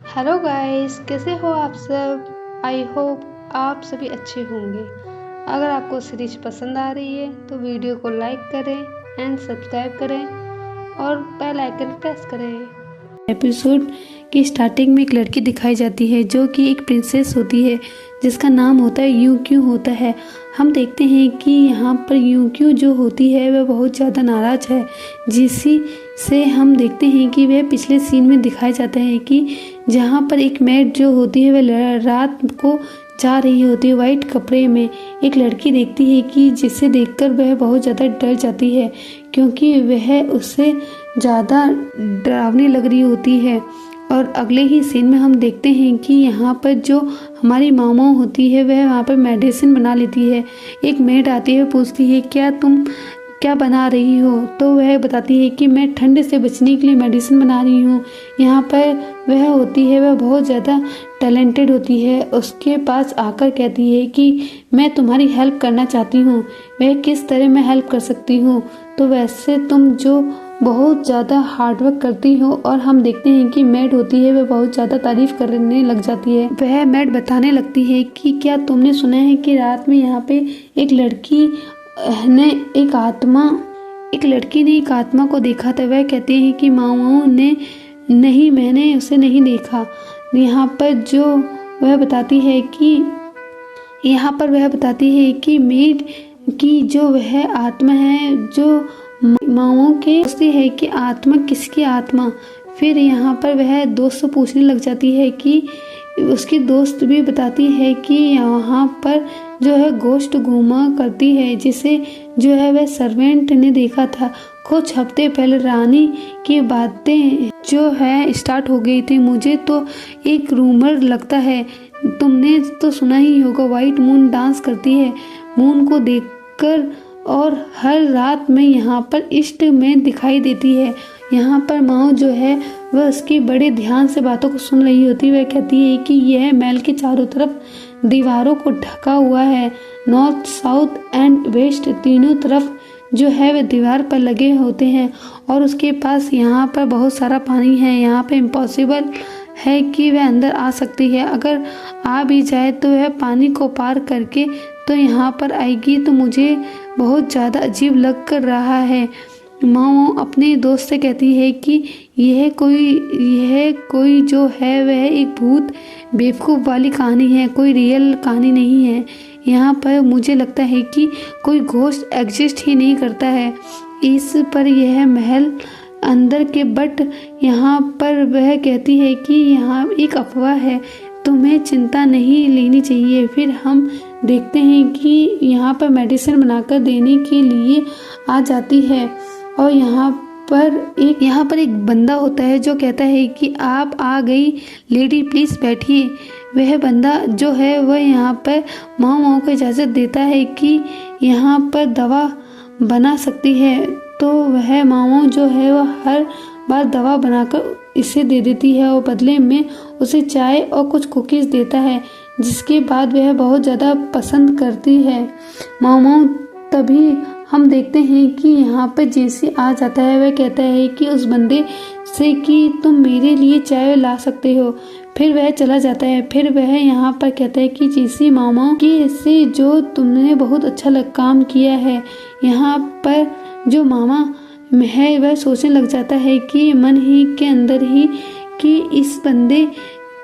Hello guys, कैसे हो आप सब। आई होप आप सभी अच्छे होंगे। अगर आपको सीरीज पसंद आ रही है तो वीडियो को लाइक करें एंड सब्सक्राइब करें और बेल आइकन प्रेस करें। एपिसोड की स्टार्टिंग में एक लड़की दिखाई जाती है जो कि एक प्रिंसेस होती है जिसका नाम होता है यूं क्यों होता है। हम देखते हैं कि यहाँ पर यूं क्यों जो होती है वह बहुत ज़्यादा नाराज है, जिसी से हम देखते हैं कि वह पिछले सीन में दिखाया जाता है कि जहाँ पर एक मेड जो होती है वह रात को जा रही होती है वाइट कपड़े में। एक लड़की देखती है कि जिसे देखकर वह बहुत ज़्यादा डर जाती है क्योंकि वह उससे ज़्यादा डरावनी लग रही होती है। और अगले ही सीन में हम देखते हैं कि यहाँ पर जो हमारी मामा होती है वह वहाँ पर मेडिसिन बना लेती है। एक मेड आती है, पूछती है क्या तुम क्या बना रही हो, तो वह बताती है कि मैं ठंड से बचने के लिए मेडिसिन बना रही हूँ। यहाँ पर वह होती है वह बहुत ज़्यादा टैलेंटेड होती है, उसके पास आकर कहती है कि मैं तुम्हारी हेल्प करना चाहती हूँ। वह किस तरह मैं हेल्प कर सकती हूँ, तो वैसे तुम जो बहुत ज़्यादा हार्डवर्क करती हो। और हम देखते हैं कि मेड होती है वह बहुत ज़्यादा तारीफ करने लग जाती है। वह मेड बताने लगती है कि क्या तुमने सुना है कि रात में यहाँ पे एक लड़की ने एक आत्मा को देखा था। वह कहते हैं कि मामाओं ने नहीं, मैंने उसे नहीं देखा। यहाँ पर वह बताती है कि मेड की जो वह आत्मा है, जो माओ के पूछती है कि आत्मा किसकी आत्मा। फिर यहाँ पर वह दोस्त से पूछने लग जाती है कि उसकी दोस्त भी बताती है कि यहाँ पर जो है गोश्त घूमा करती है, जिसे जो है वह सर्वेंट ने देखा था कुछ हफ्ते पहले। रानी की बातें जो है स्टार्ट हो गई थी। मुझे तो एक रूमर लगता है, तुमने तो सुना ही होगा, वाइट मून डांस करती है मून को देखकर और हर रात में यहाँ पर ईस्ट में दिखाई देती है। यहाँ पर माओ जो है वह उसकी बड़े ध्यान से बातों को सुन रही होती है। वह कहती है कि यह महल के चारों तरफ दीवारों को ढका हुआ है, नॉर्थ साउथ एंड वेस्ट तीनों तरफ जो है वह दीवार पर लगे होते हैं और उसके पास यहाँ पर बहुत सारा पानी है। यहाँ पे इम्पॉसिबल है कि वह अंदर आ सकती है, अगर आ भी जाए तो वह पानी को पार करके तो यहाँ पर आएगी। तो मुझे बहुत ज़्यादा अजीब लग कर रहा है। माँ अपने दोस्त से कहती है कि यह कोई जो है वह एक भूत बेवकूफ़ वाली कहानी है, कोई रियल कहानी नहीं है। यहाँ पर मुझे लगता है कि कोई घोस्ट एग्जिस्ट ही नहीं करता है इस पर यह महल अंदर के। बट यहाँ पर वह कहती है कि यहाँ एक अफवाह है, तुम्हें चिंता नहीं लेनी चाहिए। फिर हम देखते हैं कि यहाँ पर मेडिसिन बनाकर देने के लिए आ जाती है और यहाँ पर एक बंदा होता है जो कहता है कि आप आ गई लेडी, प्लीज़ बैठिए। वह बंदा जो है वह यहाँ पर माओ को इजाज़त देता है कि यहाँ पर दवा बना सकती है। तो वह माओ जो है वह हर बार दवा बनाकर इसे दे देती है और बदले में उसे चाय और कुछ कुकीज़ देता है, जिसके बाद वह बहुत ज़्यादा पसंद करती है माओ। तभी हम देखते हैं कि यहाँ पर जेसी आ जाता है। वह कहता है कि उस बंदे से कि तुम मेरे लिए चाय ला सकते हो। फिर वह चला जाता है। फिर वह यहाँ पर कहता है कि जेसी मामा कि से जो तुमने बहुत अच्छा काम किया है। यहाँ पर जो मामा है वह सोचने लग जाता है कि मन ही के अंदर ही कि इस बंदे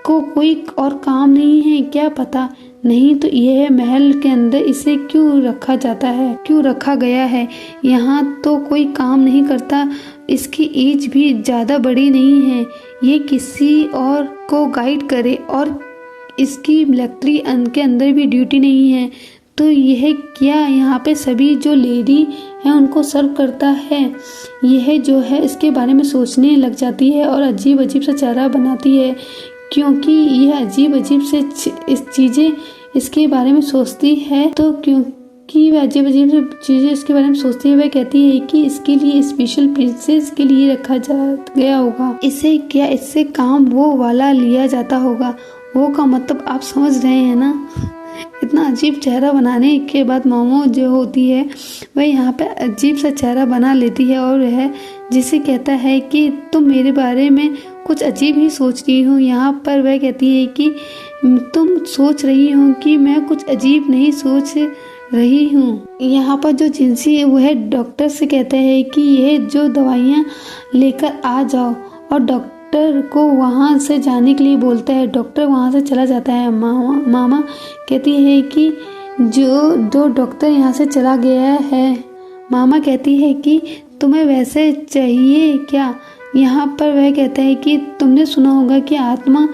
को कोई और काम नहीं है, क्या पता नहीं तो यह महल के अंदर इसे क्यों रखा गया है। यहाँ तो कोई काम नहीं करता, इसकी एज भी ज़्यादा बड़ी नहीं है, ये किसी और को गाइड करे और इसकी मिलिट्री के अंदर भी ड्यूटी नहीं है। तो यह क्या यहाँ पे सभी जो लेडी हैं उनको सर्व करता है। यह जो है इसके बारे में सोचने लग जाती है और अजीब अजीब सा चेहरा बनाती है, क्योंकि यह अजीब अजीब से चीज़ें इसके बारे में सोचती है। तो क्योंकि वह अजीब अजीब से चीज़ें इसके बारे में सोचती है, वह कहती है कि इसके लिए स्पेशल प्रिंसेस के लिए रखा गया होगा, इससे काम वो वाला लिया जाता होगा। वो का मतलब आप समझ रहे हैं ना। इतना अजीब चेहरा बनाने के बाद मोमो जो होती है वह यहाँ पे अजीब सा चेहरा बना लेती है और वह जिसे कहता है कि तुम मेरे बारे में कुछ अजीब ही सोच रही हूँ। यहाँ पर वह कहती है कि तुम सोच रही हो कि मैं कुछ अजीब नहीं सोच रही हूँ। यहाँ पर जो जिंसी है वह डॉक्टर से कहता है कि यह जो दवाइयाँ लेकर आ जाओ, और डॉक्टर को वहाँ से जाने के लिए बोलता है। डॉक्टर वहाँ से चला जाता है। मामा कहती है कि जो डॉक्टर यहाँ से चला गया है। मामा कहती है कि तुम्हें वैसे चाहिए क्या? यहाँ पर वह कहता है कि तुमने सुना होगा कि आत्मा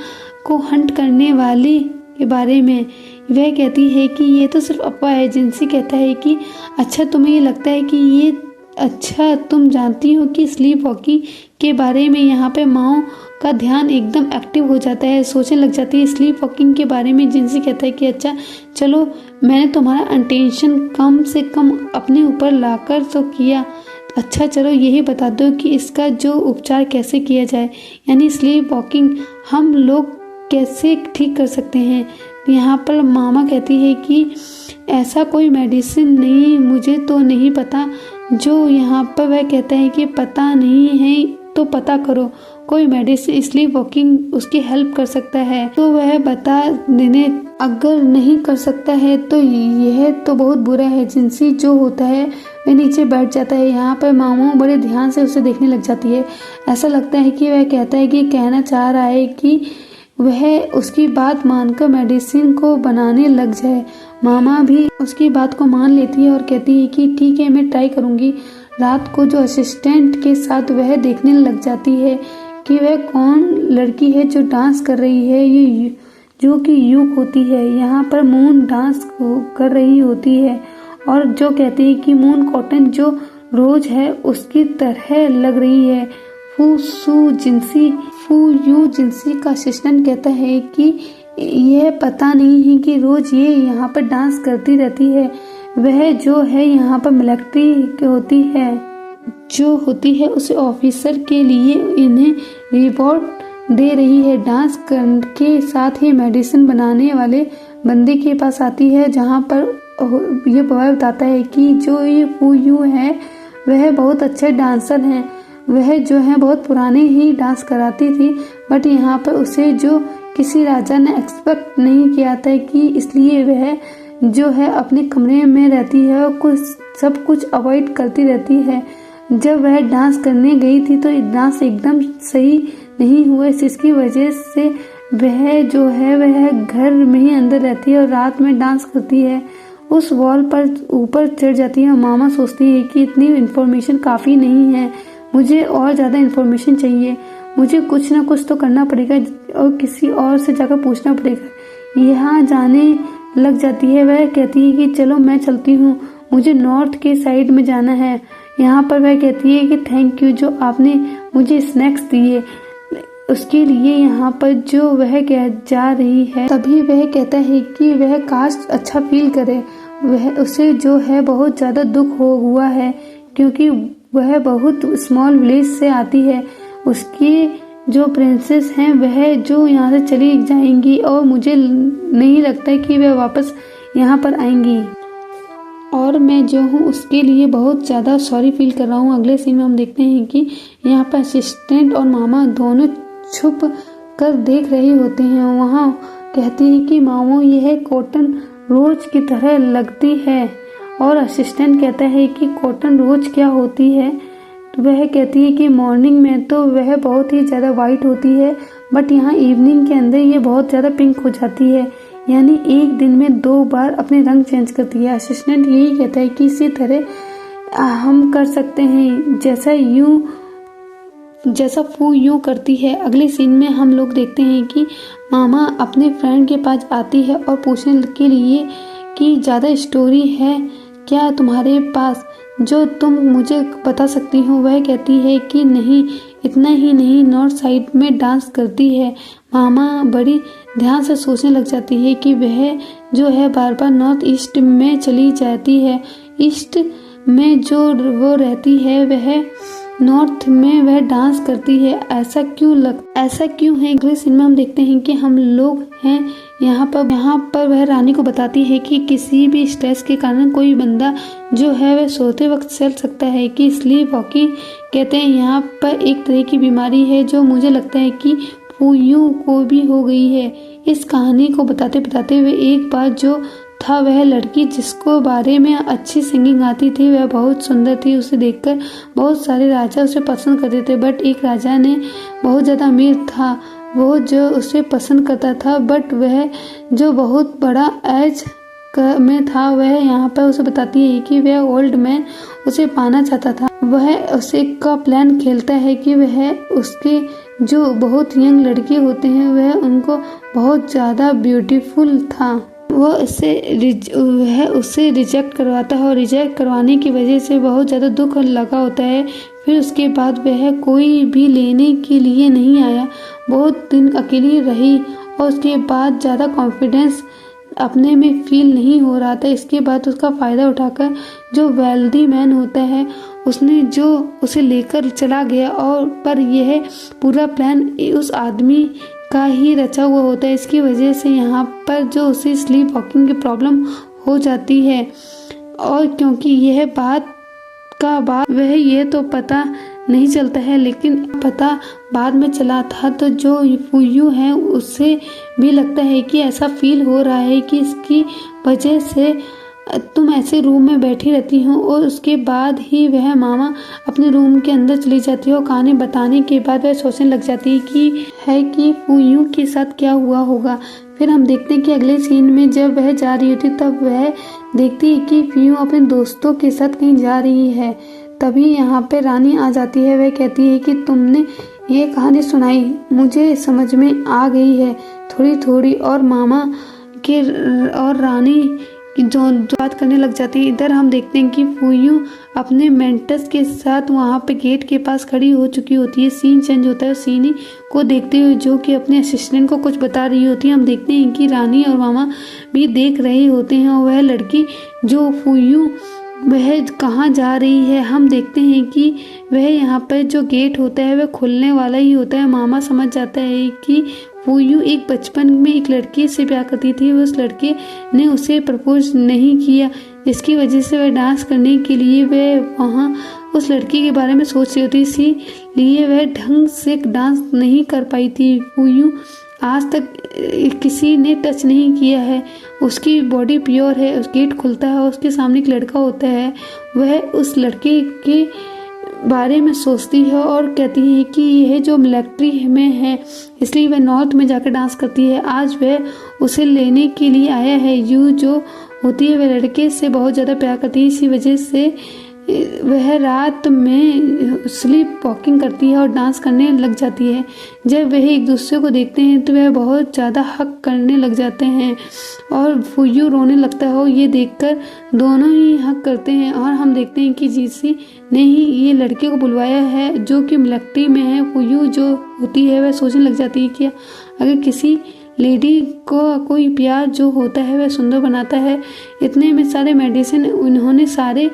को हंट करने वाली के बारे में। वह कहती है कि ये तो सिर्फ अफवाह है। जिंसी कहता है कि अच्छा, तुम्हें ये लगता है कि ये अच्छा, तुम जानती हो कि स्लीप वॉकिंग के बारे में। यहाँ पे माओ का ध्यान एकदम एक्टिव हो जाता है, सोचने लग जाती है स्लीप वॉकिंग के बारे में। जिनसे कहता है कि अच्छा चलो, मैंने तुम्हारा अटेंशन कम से कम अपने ऊपर लाकर तो किया, अच्छा चलो यही बता दो कि इसका जो उपचार कैसे किया जाए, यानी स्लीप वॉकिंग हम लोग कैसे ठीक कर सकते हैं। यहाँ पर मामा कहती है कि ऐसा कोई मेडिसिन नहीं, मुझे तो नहीं पता। जो यहाँ पर वह कहता है कि पता नहीं है तो पता करो, कोई मेडिसिन स्लीप वॉकिंग उसकी हेल्प कर सकता है तो वह बता देने, अगर नहीं कर सकता है तो यह तो बहुत बुरा है। जिंसी जो होता है वह नीचे बैठ जाता है। यहाँ पर मामा बड़े ध्यान से उसे देखने लग जाती है। ऐसा लगता है कि वह कहता है कि कहना चाह रहा है कि वह उसकी बात मानकर मेडिसिन को बनाने लग जाए। मामा भी उसकी बात को मान लेती है और कहती है कि ठीक है, मैं ट्राई करूँगी। रात को जो असिस्टेंट के साथ वह देखने लग जाती है कि वह कौन लड़की है जो डांस कर रही है, ये जो कि यूक होती है। यहाँ पर मून डांस कर रही होती है और जो कहती है कि मून कॉटन जो रोज है उसकी तरह लग रही है। फू यू जिंसी का असिस्टेंट कहता है कि यह पता नहीं है कि रोज ये यहाँ पर डांस करती रहती है। वह जो है यहाँ पर मिलिट्री होती है, जो होती है उसे ऑफिसर के लिए इन्हें रिवॉर्ड दे रही है। डांस के साथ ही मेडिसिन बनाने वाले बंदे के पास आती है, जहाँ पर ये बॉय बताता है कि जो ये फू यू है वह बहुत अच्छे डांसर हैं। वह जो है बहुत पुराने ही डांस कराती थी, बट यहाँ पर उसे जो किसी राजा ने एक्सपेक्ट नहीं किया था कि इसलिए वह जो है अपने कमरे में रहती है और सब कुछ अवॉइड करती रहती है। जब वह डांस करने गई थी तो डांस एकदम सही नहीं हुआ, जिसकी वजह से वह जो है वह घर में ही अंदर रहती है और रात में डांस करती है। उस वॉल पर ऊपर चढ़ जाती है। मामा सोचती है कि इतनी इन्फॉर्मेशन काफ़ी नहीं है, मुझे और ज़्यादा इन्फॉर्मेशन चाहिए, मुझे कुछ ना कुछ तो करना पड़ेगा और किसी और से जाकर पूछना पड़ेगा। यहाँ जाने लग जाती है। वह कहती है कि चलो मैं चलती हूँ, मुझे नॉर्थ के साइड में जाना है। यहाँ पर वह कहती है कि थैंक यू जो आपने मुझे स्नैक्स दिए उसके लिए। यहाँ पर जो वह कह जा रही है तभी वह कहता है कि वह काश अच्छा फील करे। वह उसे जो है बहुत ज़्यादा दुख हुआ है क्योंकि वह बहुत स्मॉल विलेज से आती है। उसकी जो प्रिंसेस हैं वह जो यहाँ से चली जाएंगी और मुझे नहीं लगता कि वह वापस यहाँ पर आएंगी और मैं जो हूँ उसके लिए बहुत ज़्यादा सॉरी फील कर रहा हूँ। अगले सीन में हम देखते हैं कि यहाँ पर असिस्टेंट और मामा दोनों छुप कर देख रहे होते हैं। वहाँ कहती है कि मामू यह कॉटन रोज की तरह लगती है और असिस्टेंट कहता है कि कॉटन रोज क्या होती है। तो वह कहती है कि मॉर्निंग में तो वह बहुत ही ज़्यादा वाइट होती है, बट यहाँ इवनिंग के अंदर ये बहुत ज़्यादा पिंक हो जाती है, यानी एक दिन में 2 बार अपने रंग चेंज करती है। असिस्टेंट यही कहता है कि इसी तरह हम कर सकते हैं जैसा फू यूं करती है। अगले सीन में हम लोग देखते हैं कि मामा अपने फ्रेंड के पास आती है और पूछने के लिए कि ज़्यादा स्टोरी है क्या तुम्हारे पास जो तुम मुझे बता सकती हो। वह कहती है कि नहीं, इतना ही नहीं, नॉर्थ साइड में डांस करती है। मामा बड़ी ध्यान से सोचने लग जाती है कि वह जो है बार बार नॉर्थ ईस्ट में चली जाती है। ईस्ट में जो वो रहती है वह नॉर्थ में वह डांस करती है। ऐसा क्यों है? अगले सीन में हम देखते हैं कि हम लोग हैं यहाँ पर वह रानी को बताती है कि किसी भी स्ट्रेस के कारण कोई बंदा जो है वह सोते वक्त चल सकता है, कि स्लीप वॉकिंग कहते हैं। यहाँ पर एक तरह की बीमारी है जो मुझे लगता है कि फूयू को भी हो गई है। इस कहानी को बताते बताते हुए एक बार जो था वह लड़की जिसको बारे में अच्छी सिंगिंग आती थी, वह बहुत सुंदर थी। उसे देखकर बहुत सारे राजा उसे पसंद करते थे, बट एक राजा ने बहुत ज़्यादा अमीर था, वो जो उसे पसंद करता था, बट वह जो बहुत बड़ा एज में था, वह यहाँ पर उसे बताती है कि वह ओल्ड मैन उसे पाना चाहता था। वह उसे का प्लान खेलता है कि वह उसके जो बहुत यंग लड़के होते हैं वह उनको बहुत ज़्यादा ब्यूटीफुल था, वह उसे रिजेक्ट करवाता है और रिजेक्ट करवाने की वजह से बहुत ज़्यादा दुख लगा होता है। फिर उसके बाद वह कोई भी लेने के लिए नहीं आया, बहुत दिन अकेली रही और उसके बाद ज़्यादा कॉन्फिडेंस अपने में फील नहीं हो रहा था। इसके बाद उसका फ़ायदा उठाकर जो वेल्दी मैन होता है उसने जो उसे लेकर चला गया, और पर यह पूरा प्लान उस आदमी का ही रचा हुआ होता है। इसकी वजह से यहाँ पर जो उसे स्लीप वॉकिंग की प्रॉब्लम हो जाती है, और क्योंकि यह बात वह ये तो पता नहीं चलता है, लेकिन पता बाद में चला था। तो जो फूयू है उसे भी लगता है कि ऐसा फील हो रहा है कि इसकी वजह से तुम ऐसे रूम में बैठी रहती हो। और उसके बाद ही वह मामा अपने रूम के अंदर चली जाती है और कहानी बताने के बाद वह सोचने लग जाती है कि फूयू के साथ क्या हुआ होगा। फिर हम देखते हैं कि अगले सीन में जब वह जा रही होती तब वह देखती है कि फूयू अपने दोस्तों के साथ कहीं जा रही है। तभी यहाँ पे रानी आ जाती है। वह कहती है कि तुमने ये कहानी सुनाई, मुझे समझ में आ गई है थोड़ी थोड़ी, और मामा के और रानी जो बात करने लग जाती है। इधर हम देखते हैं कि फूयू अपने मेंटस के साथ वहाँ पे गेट के पास खड़ी हो चुकी होती है। सीन चेंज होता है, सीनी को देखते हुए जो कि अपने असिस्टेंट को कुछ बता रही होती है। हम देखते हैं कि रानी और मामा भी देख रहे होते हैं, और वह लड़की जो फूयू वह कहाँ जा रही है। हम देखते हैं कि वह यहाँ पर जो गेट होता है वह खुलने वाला ही होता है। मामा समझ जाता है कि फूयू एक बचपन में एक लड़की से प्यार करती थी, उस लड़के ने उसे प्रपोज नहीं किया, जिसकी वजह से वह डांस करने के लिए वह वहाँ उस लड़की के बारे में सोच रही थी, इसीलिए वह ढंग से डांस नहीं कर पाई थी। फूयू आज तक किसी ने टच नहीं किया है, उसकी बॉडी प्योर है। उस गेट खुलता है और उसके सामने एक लड़का होता है, वह उस लड़के के बारे में सोचती है और कहती है कि यह जो मिलिट्री में है इसलिए वह नॉर्थ में जाकर डांस करती है। आज वह उसे लेने के लिए आया है। यू जो होती है वह लड़के से बहुत ज़्यादा प्यार करती है, इसी वजह से वह रात में स्लीप वॉकिंग करती है और डांस करने लग जाती है। जब वह एक दूसरे को देखते हैं तो वह बहुत ज़्यादा हक करने लग जाते हैं और फूयू रोने लगता है, और ये देखकर दोनों ही हक करते हैं। और हम देखते हैं कि जीसी ने ही ये लड़के को बुलवाया है जो कि मिलिट्री में है। फूयू जो होती है वह सोचने लग जाती है कि अगर किसी लेडी को कोई प्यार जो होता है वह सुंदर बनाता है, इतने में सारे मेडिसिन उन्होंने सारे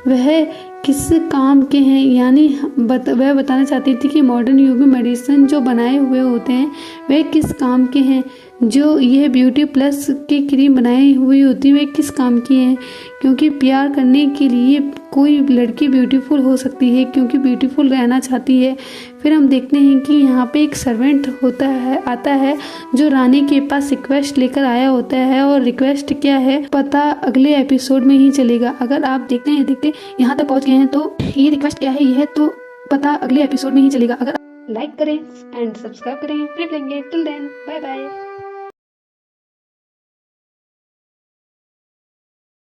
वह किस काम के हैं, यानी वह बताना चाहती थी कि मॉडर्न युग में मेडिसिन जो बनाए हुए होते हैं वह किस काम के हैं। जो यह ब्यूटी प्लस की क्रीम बनाई हुई होती है वे किस काम की है, क्योंकि प्यार करने के लिए कोई लड़की ब्यूटीफुल हो सकती है क्योंकि ब्यूटीफुल रहना चाहती है। फिर हम देखते हैं कि यहाँ पे एक सर्वेंट आता है जो रानी के पास रिक्वेस्ट लेकर आया होता है, और रिक्वेस्ट क्या है पता अगले एपिसोड में ही चलेगा। अगर आप देखते यहाँ तक पहुँच गए हैं तो ये रिक्वेस्ट क्या है यह तो पता अगले एपिसोड में ही चलेगा। अगर लाइक करें एंड सब्सक्राइब करें, फिर मिलेंगे। Till then bye bye.